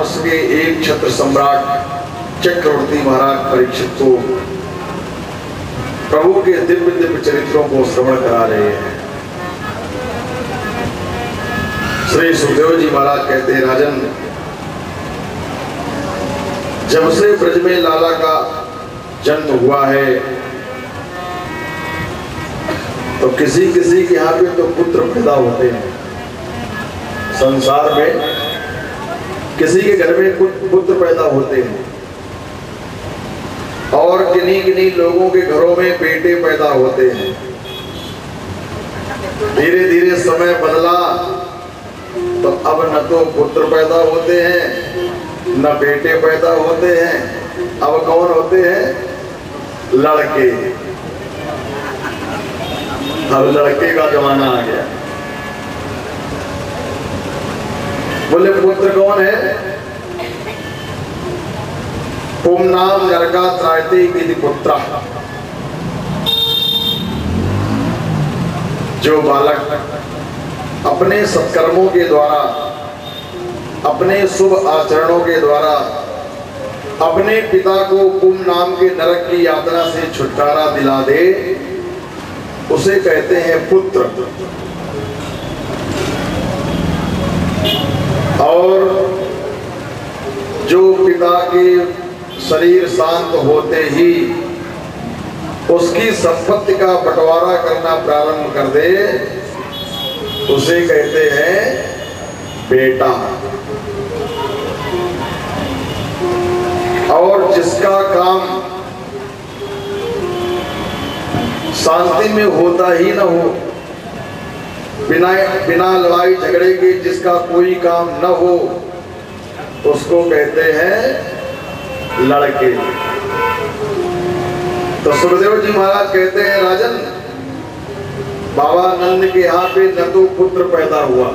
भारतवर्ष के एक छत्र सम्राट चक्रवर्ती महाराज परीक्षित को प्रभु के दिव्य दिव्य चरित्रों को श्रवण करा रहे हैं। श्री सुखदेव जी महाराज कहते हैं, राजन, जब से ब्रज में लाला का जन्म हुआ है तो किसी किसी के यहाँ पे तो पुत्र पैदा होते हैं। संसार में किसी के घर में पुत्र पैदा होते हैं और किन्हीं किन्हीं लोगों के घरों में बेटे पैदा होते हैं। धीरे धीरे समय बदला तो अब न तो पुत्र पैदा होते हैं न बेटे पैदा होते हैं। अब कौन होते हैं? लड़के। अब लड़के का जमाना आ गया। बोले पुत्र कौन है? पुंनाम नरका त्रायते इति पुत्र। जो बालक अपने सत्कर्मों के द्वारा, अपने शुभ आचरणों के द्वारा अपने पिता को पुम नाम के नरक की यातना से छुटकारा दिला दे, उसे कहते हैं पुत्र। और जो पिता के शरीर शांत होते ही उसकी संपत्ति का बंटवारा करना प्रारंभ कर दे, उसे कहते हैं बेटा। और जिसका काम शांति में होता ही न हो, बिना लड़ाई झगड़े के जिसका कोई काम न हो, उसको कहते हैं लड़के। तो सुखदेव जी महाराज कहते हैं, राजन, बाबा नंद के यहाँ पे न तो पुत्र पैदा हुआ,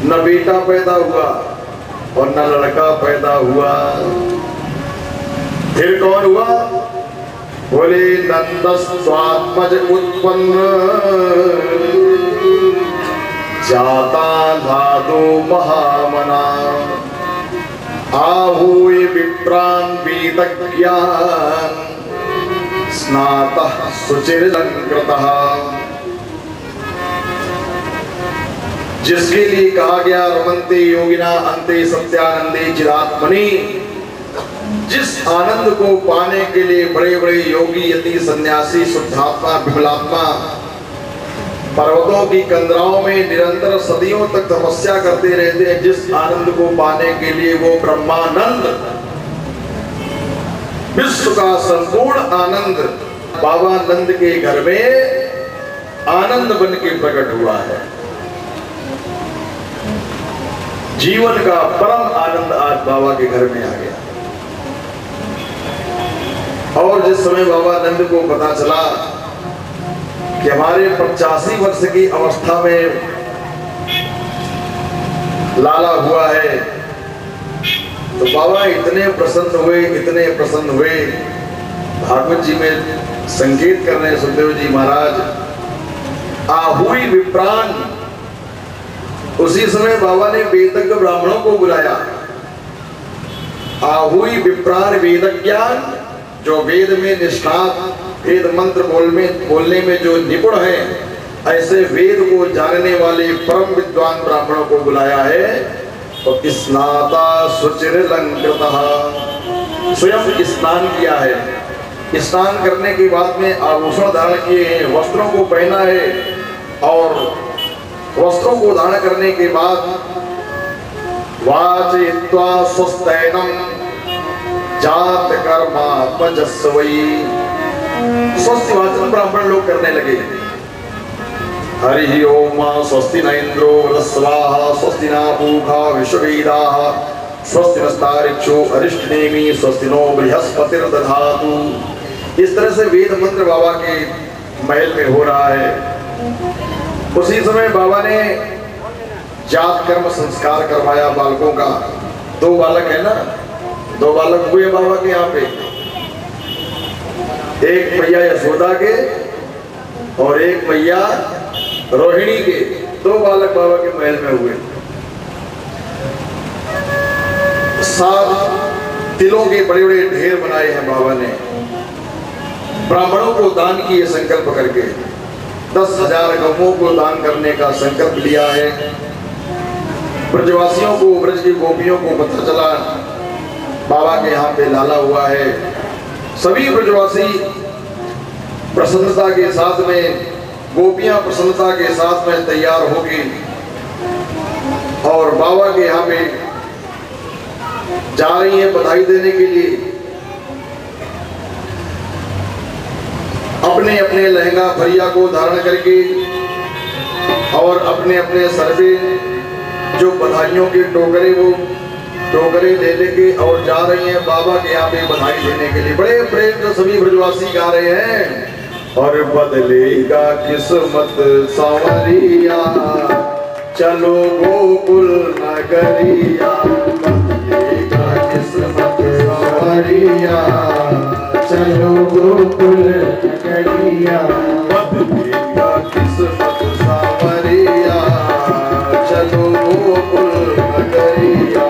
न बेटा पैदा हुआ और न लड़का पैदा हुआ। फिर कौन हुआ? बोले नंदस्वात्मज उत्पन्न जाता धातु महामना आहूय विप्रान वेदज्ञान स्नातः सुचिरलंकृतः। जिसके लिए कहा गया रमन्ते योगिना अन्ते सत्यानंदे चिदात्मनि, जिस आनंद को पाने के लिए बड़े बड़े योगी, यति, सन्यासी, शुद्धात्मा, विमलात्मा पर्वतों की कंदराओं में निरंतर सदियों तक तपस्या करते रहते हैं, जिस आनंद को पाने के लिए वो ब्रह्मानंद, विश्व का संपूर्ण आनंद बाबा नंद के घर में आनंद बन के प्रकट हुआ है। जीवन का परम आनंद आज बाबा के घर में आ गया। और जिस समय बाबा नंद को पता चला कि हमारे 85 वर्ष की अवस्था में लाला हुआ है, तो बाबा इतने प्रसन्न हुए, इतने प्रसन्न हुए। भागवत जी में संकेत कर रहे हैं सुखदेव जी महाराज, आहूई विप्रान। उसी समय बाबा ने वेदज्ञ ब्राह्मणों को बुलाया। आहूई विप्रान वेदज्ञान, जो वेद में निष्णात, वेद मंत्र बोलने में जो निपुण है, ऐसे वेद को जानने वाले परम विद्वान ब्राह्मणों को बुलाया है। तो स्नाता शुचिरलंकृतः, स्वयं स्नान किया है। स्नान करने के बाद में आभूषण धारण किए हैं, वस्त्रों को पहना है, और वस्त्रों को धारण करने के बाद वाचयित्वा स्वस्तैनम जात कर्मात्मजस्वई, स्वस्ति वाचन ब्राह्मण लोग करने लगे। हरि ओम स्वस्ति न इंद्रो वृधस्वाहा स्वस्ति न पूषा विश्ववेदाः स्वस्ति नस्तारिक्षो अरिष्टनेमि स्वस्ति नो बृहस्पतिर्दधातु। इस तरह से वेद मंत्र बाबा के महल में हो रहा है। उसी समय बाबा ने जात कर्म संस्कार करवाया बालकों का। 2 बालक है ना, 2 बालक हुए बाबा के यहाँ पे, एक मैया यशोदा के और एक मैया रोहिणी के। 2 बालक बाबा के महल में हुए। 7 तिलों के बड़े बड़े ढेर बनाए हैं बाबा ने। ब्राह्मणों को दान की ये संकल्प करके 10,000 गौओं को दान करने का संकल्प लिया है। ब्रजवासियों को, ब्रज की गोपियों को पता चला बाबा के यहाँ पे लाला हुआ है। सभी ब्रजवासी प्रसन्नता के साथ में, गोपियां प्रसन्नता के साथ में तैयार होगी और बाबा के यहाँ पे जा रही है बधाई देने के लिए। अपने अपने लहंगा फरिया को धारण करके और अपने अपने सर पे जो बधाइयों के टोकरे, वो टोकरे ले लेके और जा रही हैं बाबा के यहाँ पे बधाई देने के लिए। बड़े प्रेम से सभी ब्रजवासी गा रहे हैं। और बदलेगा किस्मत सांवरिया, चलो गोकुल नगरिया। बदलेगा किस्मत सांवरिया, चलो गोकुल नगरिया। बदलेगा किस्मत सांवरिया, चलो गोकुल नगरिया।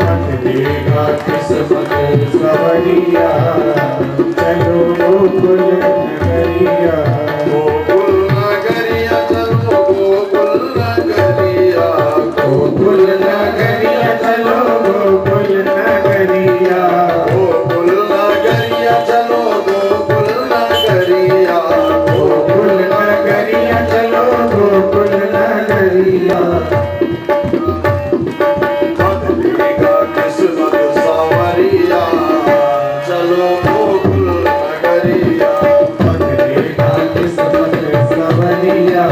बदलेगा किस्मत सांवरिया, चलो गोकुल नगरिया। गोकुल नगरिया चलो गोकुल नगरिया। गोकुल नगरिया चलो गोकुल नगरिया। गोकुल नगरिया चलो गोकुल नगरिया। गोकुल नगरिया चलो गोकुल नगरिया। बदलेगा किस्मत सांवरिया, चलो गोकुल नगरिया। बदलेगा किस्मत सांवरिया,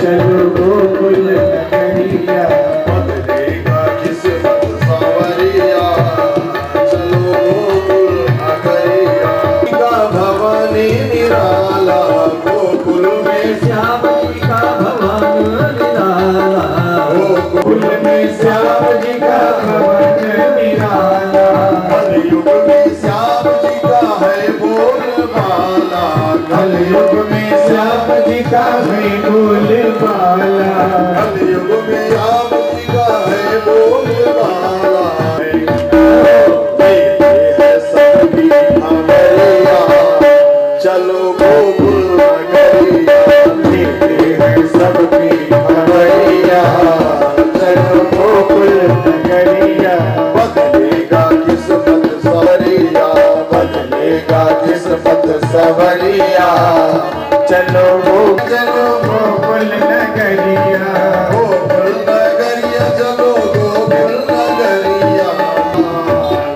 चलो गोकुल नगरिया। बदलेगा किस्मत सांवरिया, चलो गोकुल नगरिया। का भवानी निराला, गोकुल में श्याम जी का भवन निराला। गोकुल में श्याम जी का भवन निराला। कलयुग में श्याम जी का है बोलबाला। कलयुग में श्याम जी का है बोलबाला। कलयुग में श्याम जी का है बोलबाला। है सबकी खबरिया, चलो गोकुल नगरिया। है सबकी खबरिया, चलो गोकुल नगरिया। बदलेगा किस्मत सांवरिया, बदलेगा किस्मत सांवरिया, चलो गोकुल नगरिया। गोकुल नगरिया चलो गोकुल नगरिया।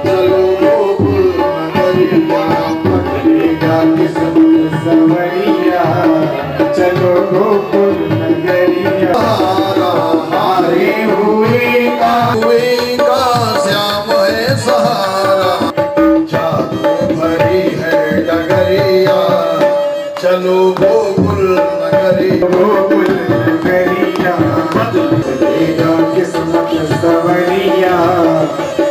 चलो गोकुल नगरिया। बदलेगा किस्मत सांवरिया, चलो गोकुल नगरिया। हारे हुए का श्याम है सहारा। जादू भरी है डगरिया, चलो गोकुल नगरिया। गोकुल नगरिया। बदलेगा किस्मत सांवरिया,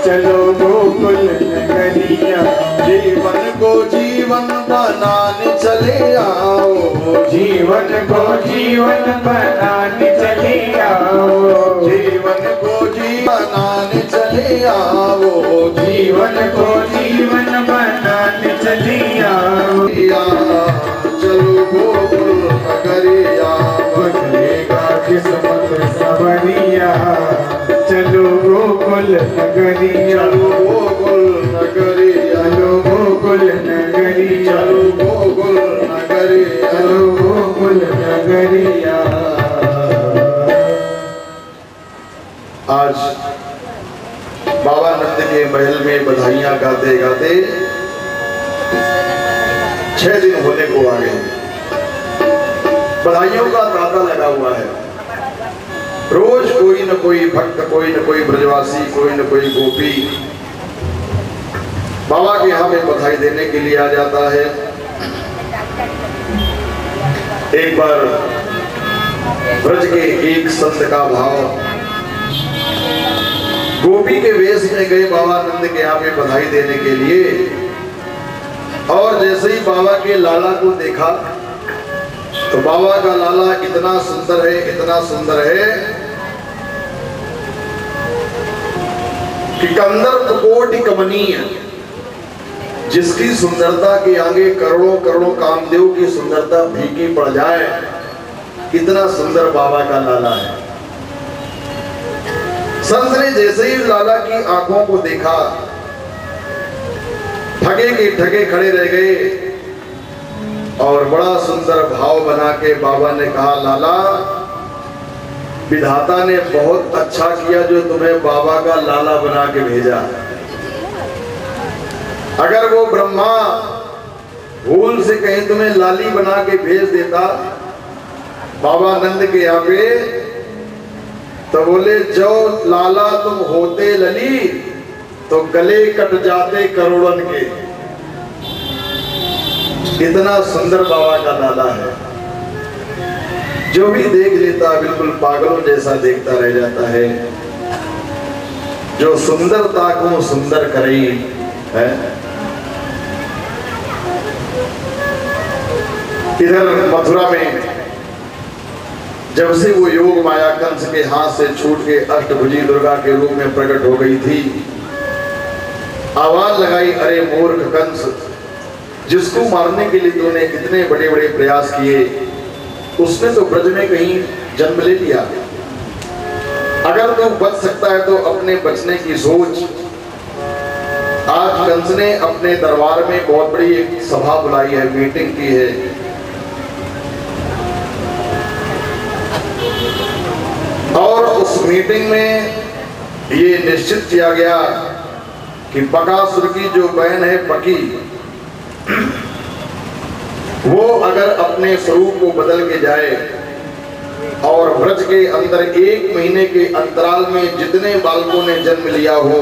चलो गोकुल नगरिया। जीवन को जीवन बनाने चले आओ। जीवन को जीवन बनाने चले आओ। जीवन को जीवन बनाने चले आओ। जीवन को जीवन बनाने चले आओ। चलो गोकुल नगरिया। बदलेगा किस्मत सांवरिया, चलो गोकुल नगरिया। चलो गोकुल नगरिया। चलो गोकुल नगरिया। चलो गोकुल नगरिया। चलो गोकुल नगरिया। आज बाबा नंद के महल में बधाइयां गाते गाते 6 दिन होने को आ गए। बधाइयों का तांता लगा हुआ है। रोज कोई न कोई भक्त, कोई न कोई ब्रजवासी, कोई न कोई गोपी बाबा के यहाँ पे बधाई देने के लिए आ जाता है। एक बार ब्रज के एक संत का भाव, गोपी के वेश में गए बाबा नंद के यहाँ पे बधाई देने के लिए, और जैसे ही बाबा के लाला को देखा तो बाबा का लाला इतना सुंदर है, इतना सुंदर है कि कंदर्प कोटि कमनीय, जिसकी सुंदरता के आगे करोड़ों करोड़ों कामदेव की सुंदरता फीकी पड़ जाए, इतना सुंदर बाबा का लाला है। संत ने जैसे ही लाला की आंखों को देखा, ठगे के ठगे खड़े रह गए और बड़ा सुंदर भाव बना के बाबा ने कहा, लाला, विधाता ने बहुत अच्छा किया जो तुम्हें बाबा का लाला बना के भेजा। अगर वो ब्रह्मा भूल से कहीं तुम्हें लाली बना के भेज देता बाबा नंद के यहाँ पे, तो बोले जो लाला तुम होते लली तो गले कट जाते करोड़न के। इतना सुंदर बाबा का लाला है, जो भी देख लेता बिल्कुल पागलों जैसा देखता रह जाता है। जो सुंदरता को सुंदर करे है। इधर मथुरा में जब से वो योग माया कंस के हाथ से छूट के अष्टभुजी दुर्गा के रूप में प्रकट हो गई थी, आवाज लगाई, अरे मूर्ख कंस, जिसको मारने के लिए तूने इतने बड़े बड़े प्रयास किए, उसने तो ब्रज में कहीं जन्म ले लिया। अगर तू बच सकता है तो अपने बचने की सोच। आज कंस ने अपने दरबार में बहुत बड़ी एक सभा बुलाई है, मीटिंग की है। और उस मीटिंग में ये निश्चित किया गया कि बकासुर की जो बहन है पकी, वो अगर अपने स्वरूप को बदल के जाए और ब्रज के अंदर 1 महीने के अंतराल में जितने बालकों ने जन्म लिया हो,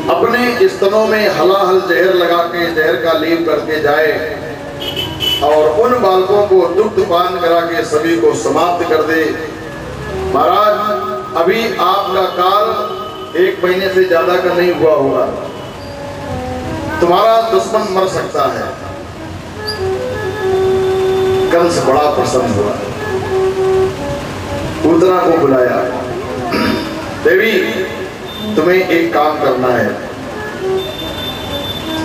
अपने स्तनों में हलाहल जहर लगा के जहर का लेप करके जाए और उन बालकों को दुग्ध पान करा के सभी को समाप्त कर दे। महाराज, अभी आपका काल 1 महीने से ज्यादा का नहीं हुआ होगा, तुम्हारा दुश्मन मर सकता है। कंस बड़ा प्रसन्न हुआ, पूतना को बुलाया, देवी तुम्हें एक काम करना है,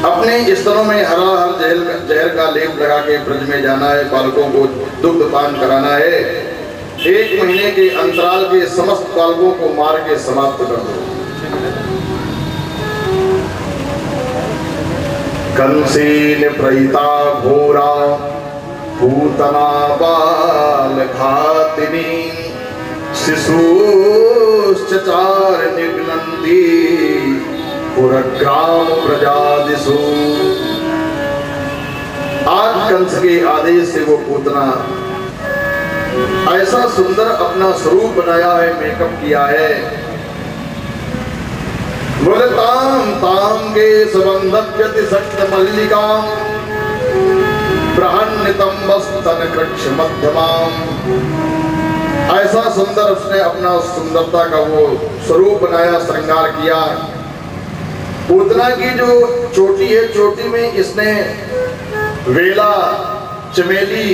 अपने स्तनों में हरा हर जहर का लेप लगा के ब्रज में जाना है, बालकों को दुग्ध पान कराना है। 1 महीने के अंतराल के समस्त बालकों को मार के समाप्त कर दो। कंसेन प्रहिता घोरा पूतना बाल घातिनी शिशुश्चचार निघ्नन्ति पुरग्राम प्रजादिषु। आज कंस के आदेश से वो पूतना ऐसा सुंदर अपना स्वरूप बनाया है, मेकअप किया है। बोले ताम ताम के सबंधव्यति सक्त मल्लिकाम प्रहन्नितम वस्तन कृक्ष मध्यमाम। ऐसा सुंदर उसने अपना सुंदरता का वो स्वरूप बनाया, श्रृंगार किया। पूतना की जो चोटी है, चोटी में इसने वेला, चमेली,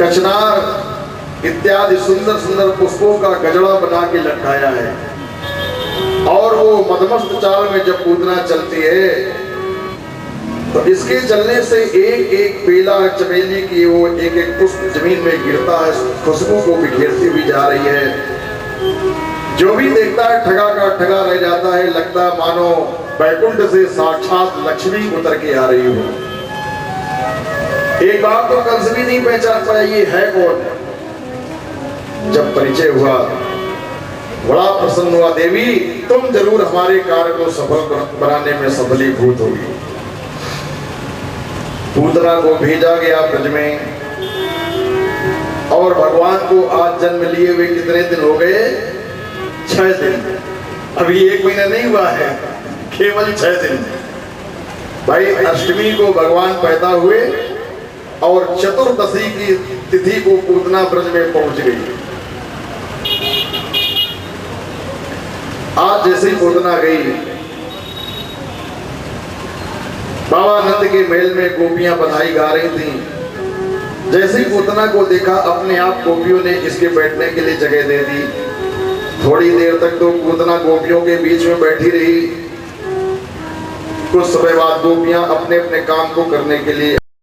कचनार इत्यादि सुंदर सुंदर पुष्पों का गजड़ा बना के लटकाया है। और वो मदमस्त चाल में जब पूतना चलती है तो इसके चलने से एक एक पेला चमेली की वो एक एक पुष्प जमीन में गिरता है, खुशबू को बिखेरती हुई जा रही है। जो भी देखता है ठगा का ठगा रह जाता है, लगता है मानो बैकुंठ से साक्षात लक्ष्मी उतर के आ रही हो। एक बात तो कंस भी नहीं पहचान पाया ये है कौन। जब परिचय हुआ बड़ा प्रसन्न हुआ, देवी तुम जरूर हमारे कार्य को सफल बनाने में सफलीभूत होगी। पूतना को भेजा गया ब्रज में और भगवान को आज जन्म लिए हुए कितने दिन हो गए? 6 दिन। अभी 1 महीना नहीं हुआ है, केवल 6 दिन। भाई अष्टमी को भगवान पैदा हुए और चतुर्दशी की तिथि को पूतना ब्रज में पहुंच गई। आज जैसे ही पूतना गई, बाबा नंद के महल में गोपियां बधाई गा रही थीं। जैसे ही पूतना को देखा, अपने आप गोपियों ने इसके बैठने के लिए जगह दे दी। थोड़ी देर तक तो पूतना गोपियों के बीच में बैठी रही। कुछ समय बाद गोपियां अपने अपने काम को करने के लिए